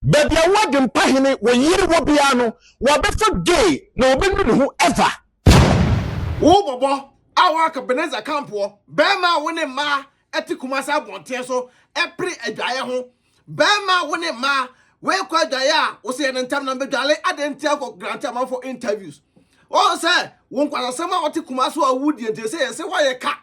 Baby, I want them pahine when you will be ano, what for gay, no be who ever. Oh, Bobo, I work a Beneza Campo, Bema winning ma, etikumasa bonte so, every a jaya home. Bema winning ma, where quite jaya, was an entire number jolly, I didn't tell grant for interviews. Oh, sir, won't quite a summer or tikumasu or woody and say, why a cat.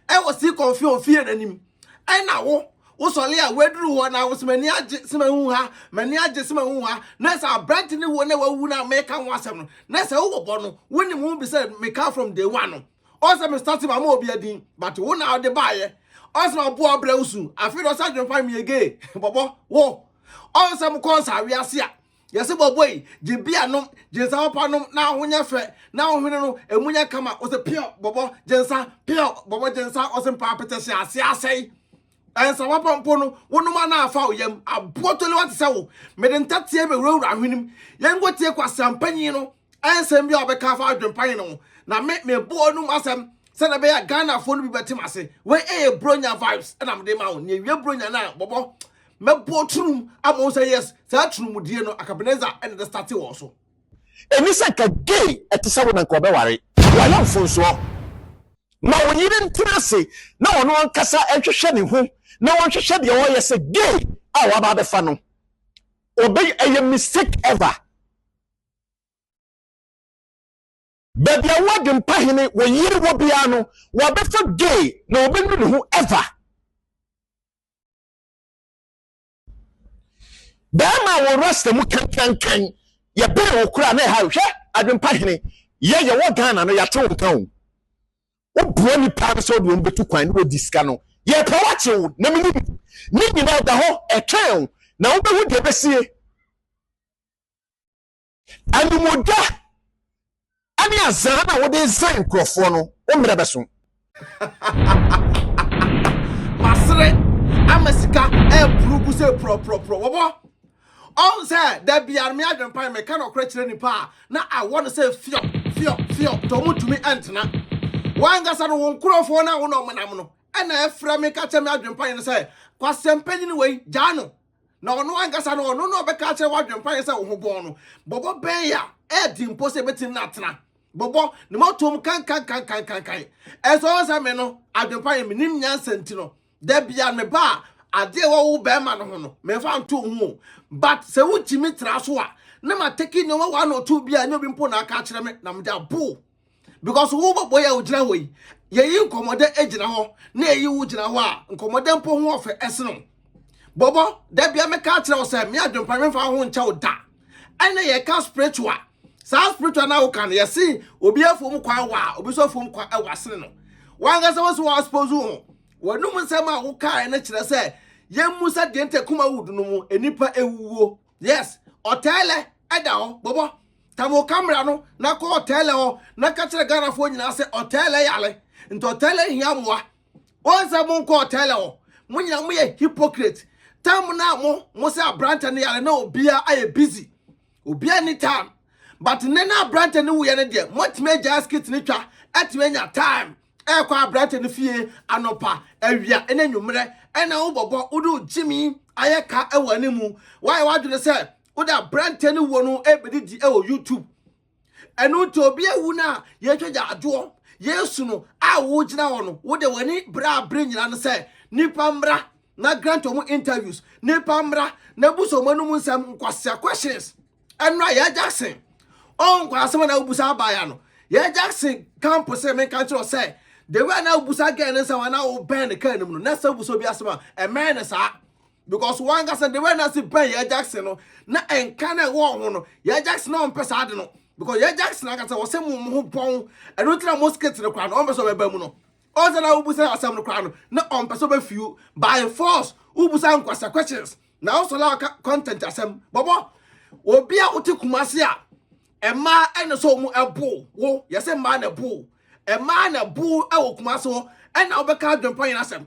I was still confused, fear in him. I now. Usoli a wedru ho na was mani age sema hu ha mani age sema hu ha na sa branch ni wo na wawu na make kan wasem no na sa wo bobo no woni mu be say me come from day one no o say me start ma obi adin but wo na de baaye o say obo abra usu afi do sa dwen fam me again bobo wo o say mo kon sa wi ase a yesi bobo yi je bia no je sa papa no na ahonya fe na ohwene no emunya kama o say pio bobo je nsa pio bobo je nsa o say pa petese ase ase and so no one man na fa oyam abotole what say wo me den tatie be wura hwenim yen go tie kwasam panyin no ansem bi obeka fa adwempan no na me bo no asem se na be ya Ghana fo no bi betim ase we bronya vibes na me de ma wo ne wie bronya na bobo me bo trum amon say yes sa trum die no akabeneza and the start wo so eni se ka gay etisa wo na ko be ware wa ya mfonso na wo yire ntirase na wono ankasa ehwehwe ne ho na won hwehwe de wo yese gay a wa ba be fa no obey a mistake ever baby I want them pahine when you will be ano wa be fa gay na obenu ne ho ever Bama wo rasta mu kan ye be wo kura na ha hwe Adwenepahene ye wo Ghana no ya to kan o bro ni pa so do mbetu kwan no diska no ye pa wache wo na me ni nyina da ho etwen na wo be hu de besie anu moda ani azana na wo de zan krofo no o mre beso masre amasika e brugu se pro wobo on say that be army Adwenepahene me kan okra kire nipa na I want to say fio to mutumi antena wangasa no won krofo na wo no manam no ana efra me ka kire Adwenepahene say kwasempanyin we jano na ono wangasa no no be ka kire Adwenepahene say wo ho bon no bobo ben ya e di impose betin na atena bobo ne motom kan eso say me no Adwenepahene me nim nyansa ntino da bia me ba ade wo be ma no ho no me fa nto hu but se wo chimi tra so a na ma take no one or two bia nyo bi mpo na aka kire me na me da bo because wo bobo ya ojira ho yi ye nkomode ejina ho na eyi wo jina ho a nkomode mpo ho ofe eseno bobo da bia me ka kire wo se me Adwenepahene fa ho ncha wo da ana ye ka spiritual sa spiritual na wo kan ye si obi afom kwa wa obi so afom kwa e wasene no wanga se wo so wa suppose ho wonum nsema wo kai na kire se yemmu sa de ente kuma wudu no mu enipa ewuwo yes otele eda ho bobo tamo camera no na ko otele ho na ka kire Ghana fo nyina se otele yale nto otele hia moa onse mo ko otele ho mo nyina mo ye hypocrite tam na mo se abranta ne yale na obia aye busy obia ni time but nena abranta ne wo ye ne de mo time jaskit ne twa atime nya time e kwa abrante ne fie anopa awia ene nwumre ena wo bobo udu gyimi ayeka e wani mu why wadwene se udu abrante ne wo no ebedidi e wo YouTube enu to obi ewu na ye twagya ajo yesu no a wo gina wo no wo de wani bra nyina no se nipa mra na grant omo interviews nipa mra na buso manu mu nsam nkwasa questions enra ya Jackson on kwasa na ubusa abaya no ya Jackson campus se me kan tro se the way na ubusa again nsam na wo ben the kan no na sa buso bi asema e men sa because one gas the way na si ben ya Jackson no na enka na wo ho no ya Jackson no mpesa ade no because ya Jackson aka say wo se mu ho pon e no tira mosket no kwa no mpesa be ba mu no o se na ubusa asem no kwa no na mpesa be fiu by force ubusa nkwasa questions na also la content asem bobo obi a uti kumase a ema ene so mu ebo wo yese ma na ebo ema na bu e wo kumase ho ena obeka Adwenepahene asem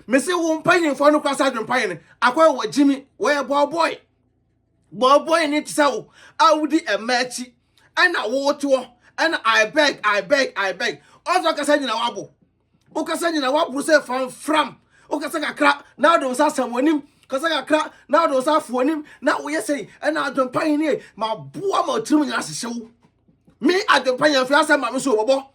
me se wo mpanyin fo no kwasa Adwenepahene akwa wo gyimi wo ye boy ni tsawo awudi emachi ena wo to ena I beg ozo kasa nyina wabo o kasa nyina wabo se fram o kasa kakra na do sa samonim kasa kakra na do sa fo nim na wo yesei na Adwenepahene ma boa ma tirim nya hyehyew me Adwenepahene fi asa ma me so Bobo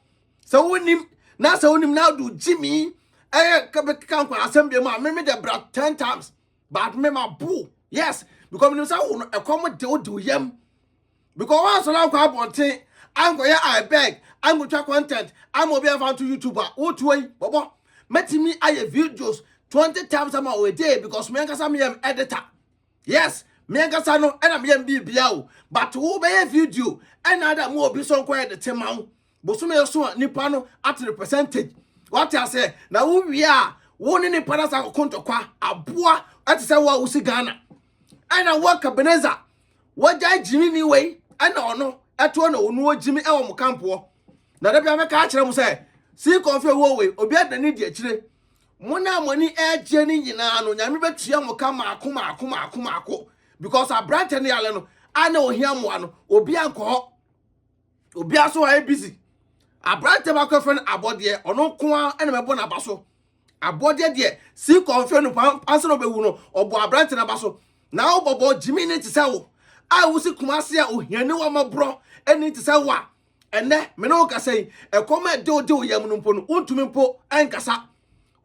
se wonim na do gyimi kan kwa asem bi ma me de bra 10 times but me ma boo yes because me say wo e come de o yam because once na kwa bonten I'm going I beg I'm going to content I'm going to be found to YouTuber what way Bobo met me I videos 20 times a day because me am editor yes me no and I'm bibiao but who be video and other more be so quiet the tema bosume so nipa no at the percentage what I say now who we are one in the panas a konto kwa aboa at say wa usi Ghana and I work Ebenezer what die gyimi way and no eto na onu gyimi e wo mo kampo na da bia me ka kire mo say si konfe wo we obi adani di akire mo na amoni eje ni nyina no nyame betua mo ka maako because abrante ne yale no ana ohia mo ano obi anko obi aso ha busy abrante ba ko fen abode ono ko ana mebo na baso abode de si konfe no panso no bewu no obo abrante na baso na obobo gyimi ni tise wo a wo si kumase a ohia ni wa mabro eni tise wa ene me no ka sei e koma de yam no mpo no untumi mpo enkasa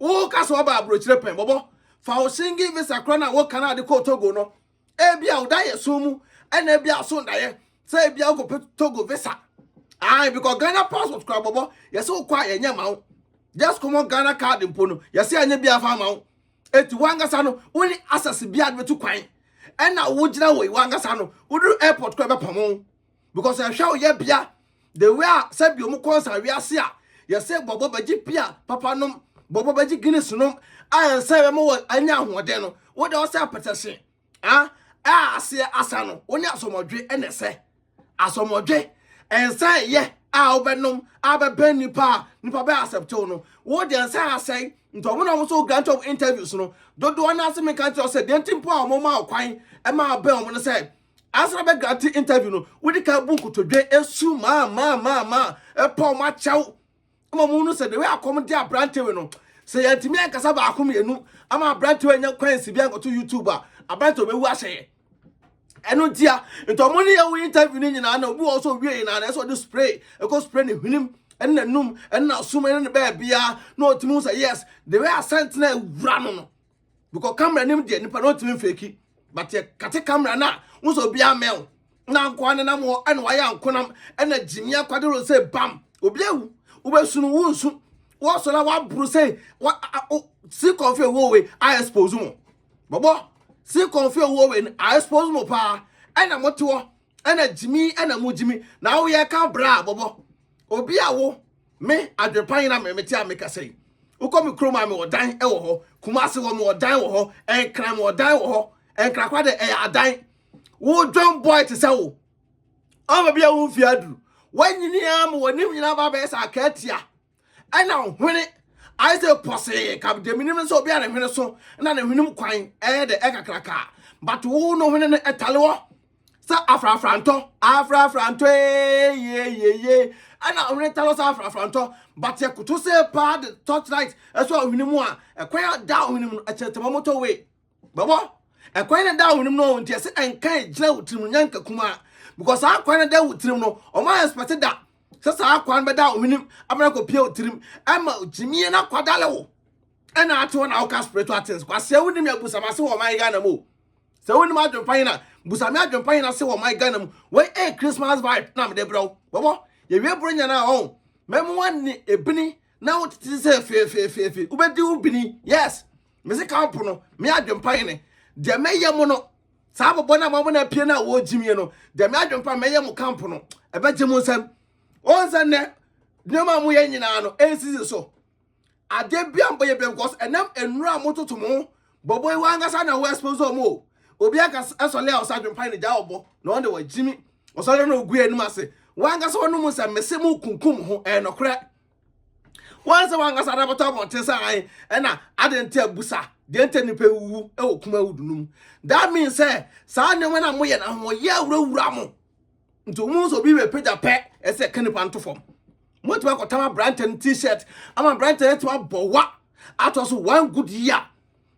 wo kasa oba abro kire pen Bobo fa o singi visa krona wo kana de ko Togo no e bia o da ye so mu ene bia so ndaye say bia go Togo visa because Ghana passport kra Bobo yes o kwa ye nyama just come on Ghana card mpo no yes anya bia fa ma eti wangasa no woni access bia de betu kwan ena wo gina wo wangasa no udu airport kra be pamon because I show ye bia the way say bi o mu konsa wi ase a yes say Bobo baji pia papa nom Bobo baji Guinness nom I say mo anya ahoden no wo de o say apetese ase asa no woni asomodwe ene se asomodwe ensa ye obenom abeben nipa be accept no wo de ensa asai nto mo na mo so grant of interviews no dodo na ase me kan tell say den timpo a mo ma kwan e ma be mo no say asra be grant interview no wo di ka book to dwe esu ma e pa ma chaw mo no say the way akom de abrante we no say yantimi ankasa ba akom yenu ama abrante we nya kwan si bia to YouTuber abrante obewu ahye eno dia nto mo ne ye interview ni nyina na obi also wie na so do spray e ko spray ne hwinim en num en na sum en be bia no otimi say yes the way I sent na wura no because camera nim de nipa no otimi fake but ye kate camera na wo so bia mel na nko an na mo en wa ya nkonam en na gyimi akwadero say bam obi awu wo besu no wo nsu wo so na wa bru say si confuse wo we I expose mo Bobo si confuse wo we I expose mo pa ena moto ena gyimi ena mo gyimi na wo ye ka bra Bobo obi awo me Adwenepahene na me meti ameka sei ukomi kroma me odan e wo ho kumase wo me odan wo ho enkra me odan wo ho enkra kwa de adan wo drum boy te se wo o bia wo fi aduru wanyini am wonim nyina ba be sa akatia ena hwene I say posse kab de minim so bia na hwene so na na hwenim kwan de ekakraka but wo no hwene no etalewo sa afrafranto ye ana hwene talo sa afrafranto but ye kuto say pa the torchlight eso hwenimu a ekwan da hwenimu echetema moto we Bobo ekwan da hwenimu no ntia se enkan gira wutirim nyanka kuma because akwan da wutirim no o ma expect that sasa akwan be da hwenim amana ko pia wutirim ama gyimi na kwadale wo ana ato na oka spiritual things kwase wonim ya busa mase wo man Ghana mo se wonim Adwenepahene na busa me Adwenepahene na se wo man Ghana mo we Christmas vibe na me de bro Bobo ye wie bro nya na ho memo wan ebini na wo titi se fe ubedi ubini yes me se kampo no me Adwenepahene de meye mo no sa bobo na mo na pie na wo gyimi no de me Adwenepahene meye mo kampo no ebeje mo nsam onza ne nyoma mo ye nyina no ensisi so ade bia mbo ye bia because enam enura mototo mo Bobo e wangasa na wo expose mo obi aka esole a Adwenepahene ja obo na on de wa gyimi osole na ogu enum ase wangasa wonu mo se mese mo kunkum ho nokre wansa wangasa na bota mo tesa ai na adente abusa de ente nipa wu e okuma wudunum that means say sa ne na mo ye na ho ye awurawura mo nto mo so bi we page pe ese kanipa ntofom mo to akotama brand t-shirt ama brand t-shirt ma bowa ato so one good year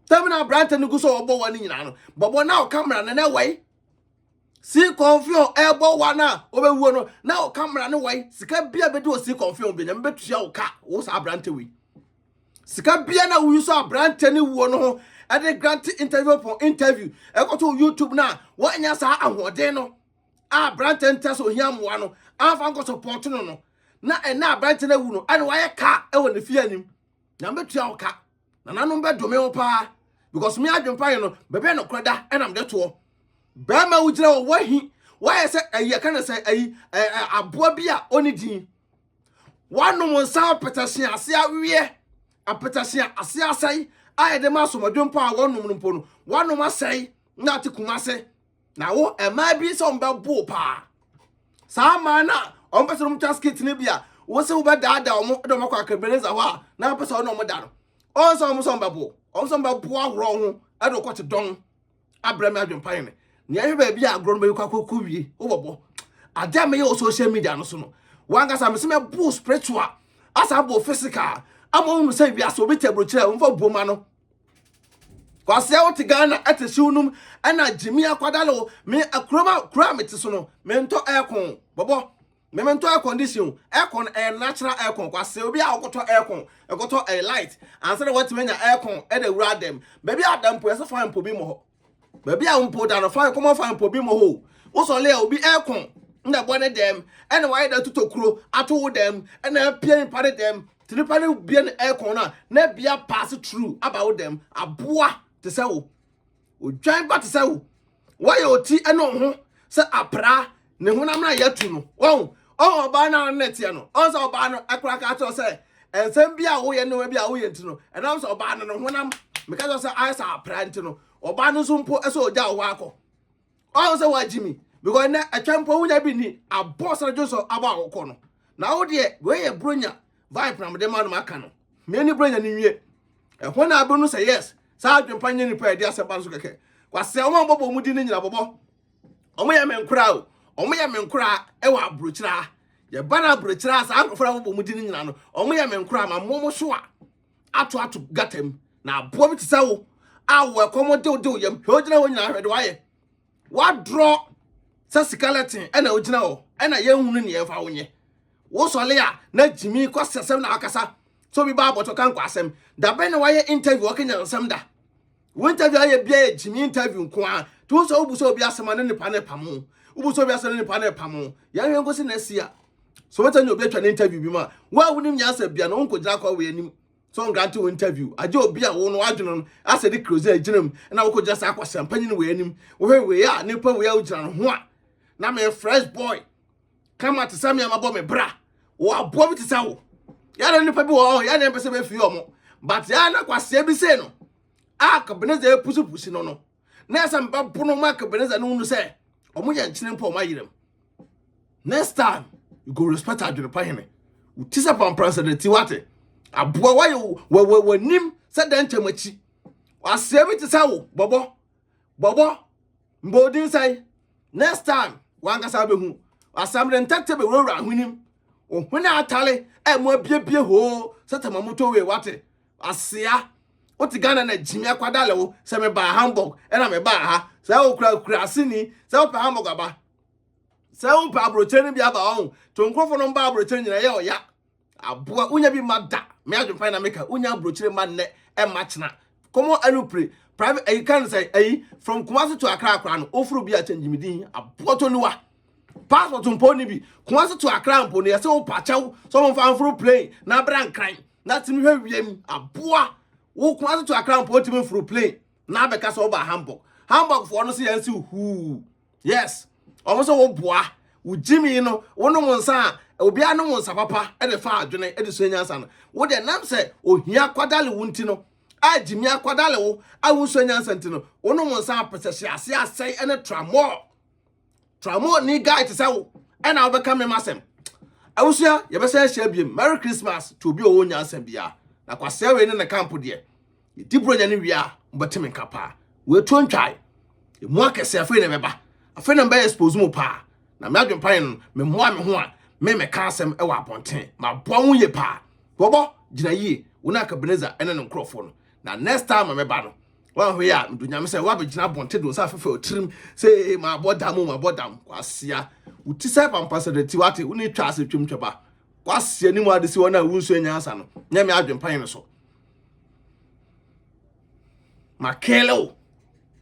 Terminal Branton go so obo wani nyina no. Bobo now camera na way. See confio elbow wana obewu no. Now camera no way. Sika bia bedu o see confio be nyam betua o ka. Wo sa Branton we. Sika bia na wo so Branton ni wo no ho. E de grant interview for interview. E go to YouTube na. Wo anya sa ahoden no. Branton test o hia moa no. Afa go support no. Na Branton ewu no. Ane waye ka e wo ne fie anim. Nyam betua o ka. Na nanom be dome wo pa. Because me Adwenepahene no bebe no kreda enam de to be ma wo gire wo wahi why say ayi ka na say ayi aboa bia oni din wanom nsa petasian ase awie apetasian ase asai aye de ma so Adwenepahene wanom no mpo no wanom asai na tekumase na wo ema bi so mbe bo pa sa ma na on pese mo taskit ne bia wo se wo be daada o mo do makwa kabeleza ho a na pese o no mo da no on so mo so mbe bo on ba boa wro ho e do kwete don abrame Adwenepahene ne ye ba bia agro no be kwakọ wie wo bobo ada me ye social media no so no wanga sa me se me bo spiritual asa bo physical amo hu se bia so be tabro kire mfa boma no kwase wo te Ghana atesi unum ana gyimi akwadalo me akroma kura me te so no me nto aircon bobo me mento air condition aircon natural aircon kwase obi a okoto aircon ekoto a light and say what menya aircon e dey wura dem baby adam po ese fine po bi mo ho baby a mpo da no fine come fine po bi mo ho wo so le obi aircon nda bone dem ene why da tutokuro ato dem ene pie pare dem tripale bia ne aircon na bia pass through about them aboa te se wo odwan ba te se wo why oti ene ho se apra ne honam na yatu no wo oba na net ya no on so oba no akura ka to say ensem bia wo ye no bia wo ye ntino enam so oba no honam meka so say I sa plant no oba no so mpo eso oja wo akọ on so wa gyimi because na atwampo wunya bi ni aboss na joso aba akọ no na wo de we ye bronya vibe na de ma no maka no me ni bronya ni wie e ho na abu no say yes sa Adwenepahene ni pa e dia se ba so keke kwase o ma Bobo mu di ni nyina Bobo o mo ye menkura o omo ya menkura e wa abrochira ye bana abrochira sa ankofra Bobo mu di ni nyina no omo ya menkura ma momo so a ato gatem na abo bi tisa wo awo ekomo de yem hojina wo nyina hwede waye wa draw sa skeleton e na ojina wo e na ye hunu ne ye fa wo nye wo sole ya na gyimi kwasesem na akasa so bi ba aboto kan kwasem da be ne waye interview okenya nsem da wo interview aye bia gyimi interview nko a to so obu so obi asema ne nipa ne pamo ubuso bia se ne pa na pamo ya hwen gosi na sia so weta ni obi atwa na interview bi ma wa wunim nya asa bia no nko gira kwa we anim so grant wo interview aje obi a wo no adweno no asa de cruise aginam na wo ko gira sa akwasa panyin we anim wo hwe we ya ne pa we ya ugira no ho a na me fresh boy kama te same amabo me bra wo abo bi te sa wo ya na nipa bi wo ya na pese be fi omo but ya na kwasa bi se no akabeneza epusu no na asa mba bono ma akabeneza no nu se omo ya nchine mpo ma yirem next time you go respect Adwenepahene utisa pam president wate aboa wa nim se dan chamachi wasemi te sa wo bobo mbodin sai next time wanga sa behu asamre ntakte be wura hwenim ohwena atale e mo abiebie ho setama moto we wate asia oti Ghana na gyimi akwadale wo se me ba Hamburg e na me ba ha se wo kura asini se wo pa Hamburg aba se wo pa abrocheni bia ba on to nkrofo no ba abrocheni nyina ye oya aboa unya bi mada me Adwenepahene na meka unya abrocheni ma ne e ma chena komo anupre private you can say from Kumasi to Accra no ofuru bi a change midin aboa to niwa passport mpo ni bi Kumasi to Accra mpo ne ye se wo pa chaw so mo fa furu plane na bran kran na timi hwe wiem aboa wo Kumasi to Accra mpo timi furu plane na beka so ba Hamburg for no se yansi hu yes almost wo boa wo gyimi no wo no monsa obi anu monsa papa e de fa adwene e de so nyansa no wo de nam se ohia kwadale wunti no a gyimi akwadale wo a wo so nyansa nti no wo no monsa apese ase asai ene tramo ni guy to say wo e na wo beka me masem awusua ye be say hia biem merry christmas to obi o nyansa bia na kwase we ne na camp de di bronya ne wi a mbeteme nkapa we to ntwai emu akese afi ne beba afi na be expose mu pa na me Adwenepahene me mmoa me ho a me ka asem e wa ponten ma boa wo ye pa Bobo gina yi wona akabeneza ene ne nkrofo no na next time me ba no One way up, do you say, what would you want to do? For trim, say, my bodam, Quasia. Would you say, I'm passing the Tiwati, we need trust with Chimchaba. Quas any more this one I won't say, Yasan. Name Adwenepahene so. Makelo.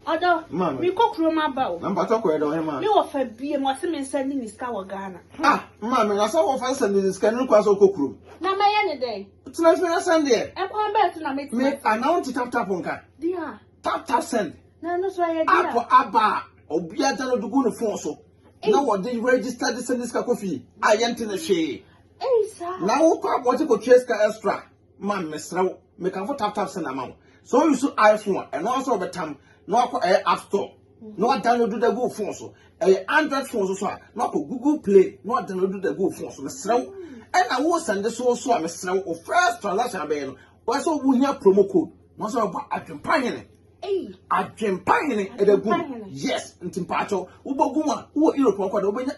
Although, we cook room about. I'm about to go to him. You offer beer, and was sending his cow Ghana. Ah, Mammy, I saw offense in this canoe class of cook room. Now, my any day. It's not for a Sunday. I come back to make Me, I know to tap on car. Dear. Tap send. No, no, so I Apple Abba, or Biadano to go to Fonso. No one did register this in this coffee. I enter the shade. Hey, sir. Now, what you could chase extra. Man, Miss Row, make a tap send amount. So you should iPhone and also the time. No App Store. No download the Google phone so. Android phone so. No Google Play. No download the Google phone so. Mister, and I will send the so Mister or first transaction ben. What's all we have promo code? No so about Adwenepahene. Hey, Adwenepahene at the good. Yes, in Timpacho. Uboguma. Who Europe on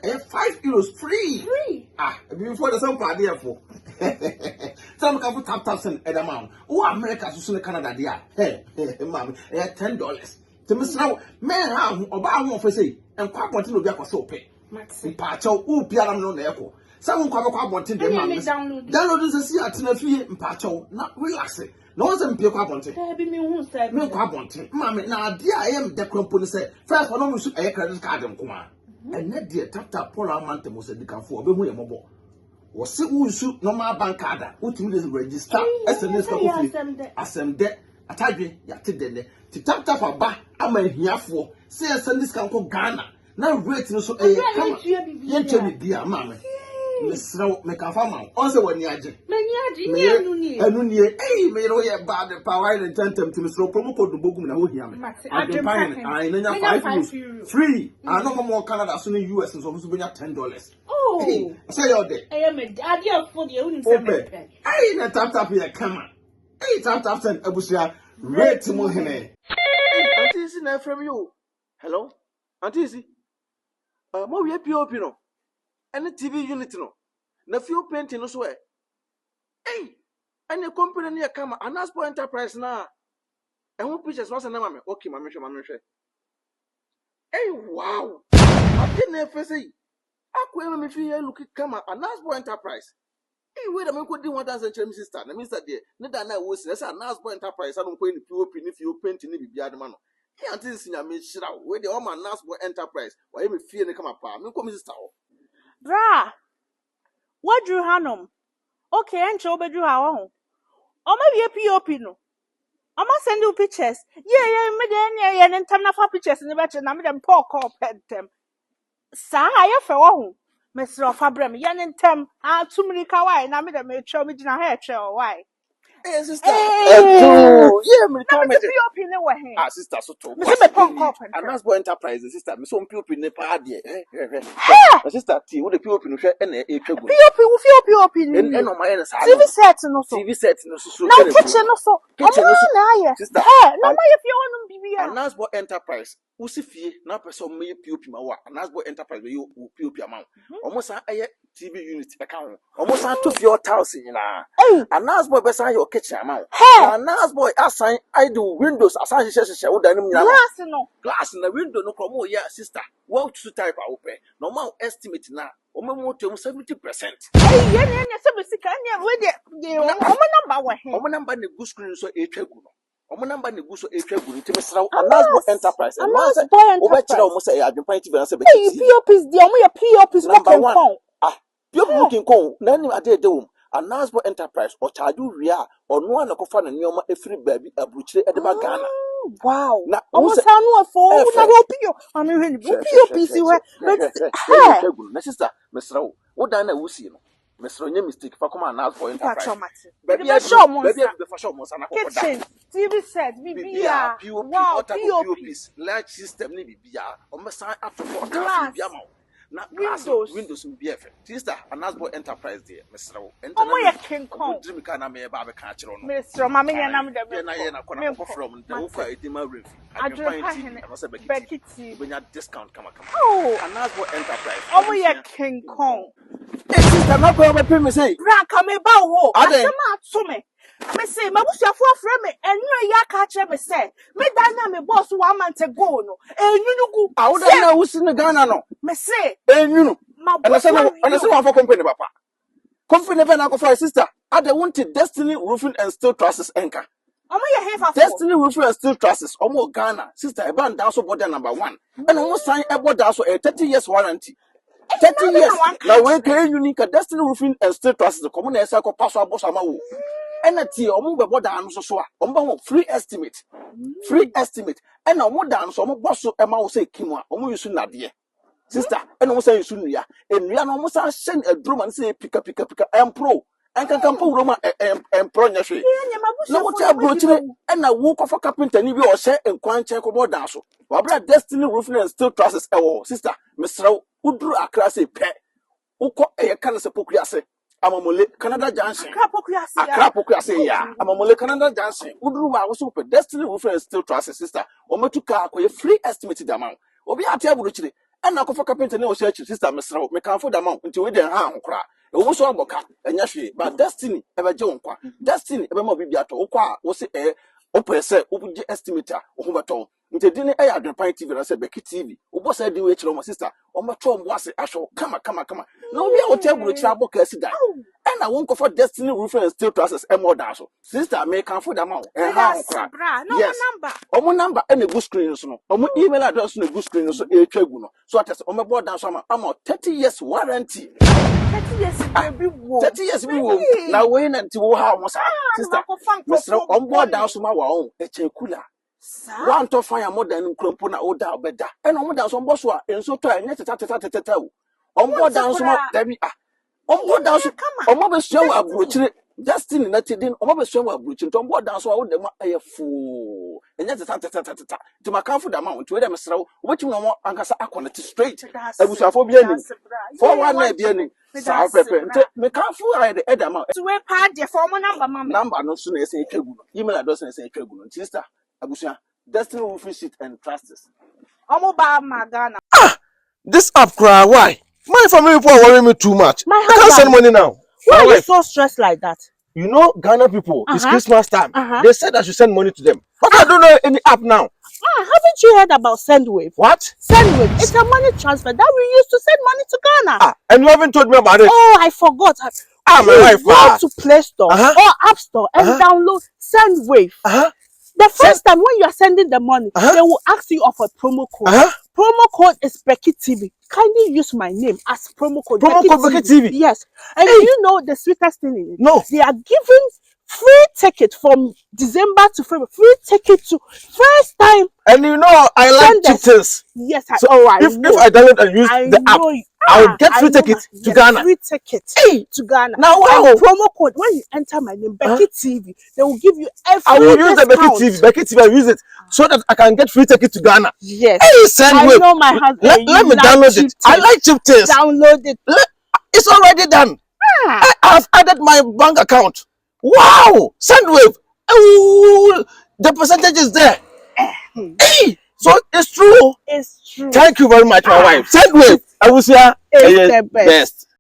the 5 euros free. free. Ah, before the same party for. Some can put tap send at amount. Oh, America to soon Canada dear. Hey, ma'am, $10. To Miss Now, man, how about one for say, and quite wanting to be a so pay. Maxi. Pacho, who piano no echo. Some come quite wanting them. Download this year to the fee in Pacho, not relaxing. No one's in Pio Quaponte. Be me who said, No Quaponte. Mammy, now, dear, I am the company say, first one almost a credit card and come on. And that dear tap Paula Mantemos at the Canfor, be more mobile. Was it who shoot no more bank card, who to register as a list of assem debt. I tell you, Yatid, to tap a bar, I'm a here for, say, I send this can call Ghana. Now, wait, no so a come, dear mamma. Miss Snow, make a farmer, also when you are and may know about the power and tentum to Miss Row promo code the book in Adwenepahene. I know 5 euros free. I know more Canada soon in US and so $10. Oh, say all day. I am a idea for the only I ain't a tap here, come on. Hey, tap send Abusia, red to Mohene. Auntie is in from you. Hello, Auntie is more we POP no. And the TV unit no. Na few painting no swear. Hey, and the company near come and ask for enterprise now. And who pictures was a name? Okay, my mission. Hey, wow. I didn't ever say. I couldn't me feel look at come and ask for enterprise. Hey, wait a minute, could do 1,000 sister. The minister there, Neda was as a nice boy enterprise. I don't pay the POP if you paint in the other man. He until senior made shit out where the woman nice boy enterprise. Why you fear they come apart? No come sister. Bra, what drew Hanum? Okay, and show bedroom our own. Or maybe a POP no. I must send you pictures. Yeah, and then time for pictures in the batch and I'm them poor call pet them. Sa, I have a Mr. Fabrem, yan and tem, too many kawaii, and I made a mature original hair chair. Why? Hey, sister. Yeah, me come to POP in the way. Ah, sister, so to and that's boy enterprise, sister. Me so POP in the party. Sister, T, what the POP no share and a POP and no my TV set no so. TV set no so. Now kitchen no so. Kitchen no so. Sister. No my if you want to be and that's boy enterprise. Usi fie na person me POP ma wa and that's boy enterprise we you POP amount. Almost a TV unit account. Almost to your house na. And that's boy best your kitchen amount. And that's boy assign I do windows assign wo da nim glass na window no come yeah sister. What to type open. Normal estimate na o me mo to 70%. Yeah so be sika na we dey o mo number ne go screen so e twagu no. Omo number ne guso etwa nti mesra Anasbo enterprise and oba kira omo say Adwenepahene TV na say be POPs di omo ye POPs working con POP working con na ni ade de wom Anasbo enterprise o charge wi a ono an kofa na neoma efiri baabi abuchire e de ba Ghana. Wow na omo sa no afo na go PO ami hwe POPs we na sister mesra wo dan na wusi no Mr. Onye mistake for come and ask for enterprise. Baby, I show kitchen, TV set, BBR, wow, POPs, large system, BBR, or Messiah after glass. Now, windows will be effect. Sister, and ask for enterprise there, Mr. Oh, King Kong. Dream can I may have a catcher on Mr. Mammy and I'm the from the Oka Edima Riff. Adwenepahene, when your discount come. Oh, and ask for enterprise. Oh, yeah, King Kong. Sister, not going to pay me say, Rank, come about. I am not so me. Me say, my bush for frame and no ya catch me say. Me dana me boss 1 month ago no. And you go. I would know who's in the Ghana no. Me say, And you know, my and I boss said one for company, papa. Company never now for sister. I don't want Destiny Roofing and Steel Trusses anchor. Destiny Roofing and Steel Trusses, almost Ghana, sister, a band down so border number 1. And almost sign a border so a 30 years warranty. 30 years. Now we can unique Destiny Roofing and Steel Trusses, the common as I could pass our boss amawu. And a tea or move a border and so free estimate. Free estimate. And no more dance or more boss of Emma say Kimwa, almost soon dear. Sister, and almost say soon ya. And we are almost send a drum and say pick up, and pro. And can come for Roma and Pronya. No, what I brought you and I walk off a carpenter, and you or say and quan check about dance. Wabra Destiny Roofing and Steel Trusses, oh, sister, Mr. Who drew a class a pet. Who caught a cancer pocrasse. I'm a mole Canada Johnson. A crapocrasse, ya. I'm a mole Canada Johnson. Who drew our super Destiny Roofing and Steel Trusses, sister, or me to car for a free estimated amount. Or be a table richly. And now for carpenter no search, sister, Mr. Me can't for the amount until we didn't harm cry. It was all boca, and yashi, but Destiny ever jonqua. Destiny ever more bibiato, was a open set, open estimator, or who Nti dini Adwenepahene TV na say Likee TV. Obo say di we chiro my sister. O ma tro mo ase asho kama. Na obi a o table chira boka si dan. E na won ko for Destiny Roofing and Steel Trusses e mo da so. Sister me kan for da ma o. E ha ho kra. No number. Omo number e na go screen so no. Omo email address na go screen so e twa gu no. So atese o me board down so am 30 years warranty. 30 years be wo. 30 years be wo. Na we na nti wo ha mo sa. Sister. Mr. On board down so ma wa o e che kula. One to fire more than Crumpuna or down better. And on down some boss and so try and yet on board down some Debbie. On board down some mother show up brutally. Destiny not in on mother show up brutally. On board down so I would a fool. And yet to my comfort amount to them so what you know Ankasa Aquanity straight. I was a phobia for 1 night beginning. South Pepper. Me can't fool I the Edam. To wear pad your former Number no sooner say email address and say sister. Abusia, Destiny Roofing Sheet and Trusses. Ghana. This app cry, why? My family people are worrying me too much. My I can't send money now. Why are you so stressed like that? You know, Ghana people, it's Christmas time. They said I should send money to them. But I don't know any app now. Haven't you heard about Sendwave? What? Sendwave. It's a money transfer that we use to send money to Ghana. And you haven't told me about it. Oh, I forgot. My wife. Go to Play Store or App Store and download Sendwave. The first time when you are sending the money, they will ask you of a promo code. Promo code is Likee TV. Kindly use my name as promo code. Promo code Likee TV. Yes. And do you know the sweetest thing in it? No. They are giving free ticket from December to February. Free ticket to first time. And you know I like chickens. Yes, so if I download and use the app, I will get free ticket to Ghana. Free ticket to Ghana. Now wow. Promo code when you enter my name, Likee TV, they will give you every I will use the Likee TV. I use it so that I can get free ticket to Ghana. Yes. Hey, I know my husband. Let me download it. I like chickens. Download it. It's already done. I have added my bank account. Wow! Sendwave. Oh, the percentage is there. Hey, so it's true. It's true. Thank you very much, my wife. Sendwave. I will say, it's the best.